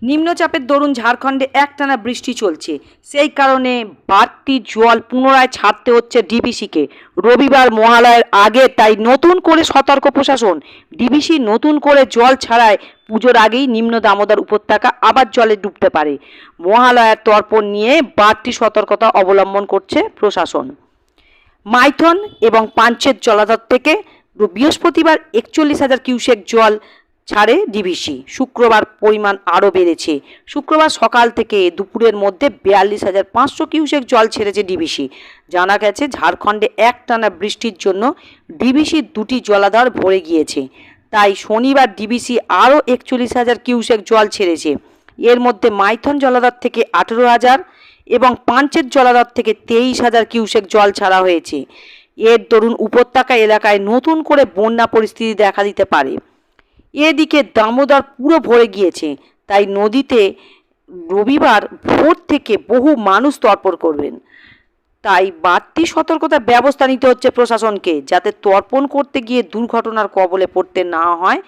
নিম্নচাপের দরুন ঝাড়খণ্ডে একটানা বৃষ্টি চলছে, সেই কারণে বাড়তি জল পুনরায় ছাড়তে হচ্ছে ডিভিসিকে রবিবার মহালয়ের আগে। তাই নতুন করে সতর্ক প্রশাসন। ডিভিসি নতুন করে জল ছাড়ায় পুজোর আগেই নিম্ন দামোদর উপত্যকা আবার জলে ডুবতে পারে। মহালয়ার তর্পণ নিয়ে বাড়তি সতর্কতা অবলম্বন করছে প্রশাসন। মাইথন এবং পাঞ্চেত জলাধার থেকে বৃহস্পতিবার 41,000 কিউসেক জল ছাড়ে ডিভিসি। শুক্রবার পরিমাণ আরও বেড়েছে। শুক্রবার সকাল থেকে দুপুরের মধ্যে 42,500 কিউসেক জল ছেড়েছে ডিভিসি। জানা গেছে ঝাড়খণ্ডে একটানা বৃষ্টির জন্য ডিভিসির দুটি জলাধার ভরে গিয়েছে। তাই শনিবার ডিভিসি আরও 41,000 কিউসেক জল ছেড়েছে। এর মধ্যে মাইথন জলাধার থেকে 18,000 এবং পাঞ্চেত জলাধার থেকে 23,000 কিউসেক জল ছাড়া হয়েছে। এর দরুন উপত্যকা এলাকায় নতুন করে বন্যা পরিস্থিতি দেখা দিতে পারে। এদিকে দামোদর পুরো ভরে গিয়েছে, তাই নদীতে রবিবার ভোর থেকে বহু মানুষ তর্পণ করবেন। তাই বাড়তি সতর্কতার ব্যবস্থা নিতে হচ্ছে প্রশাসনকে, যাতে তর্পণ করতে গিয়ে দুর্ঘটনার কবলে পড়তে না হয়।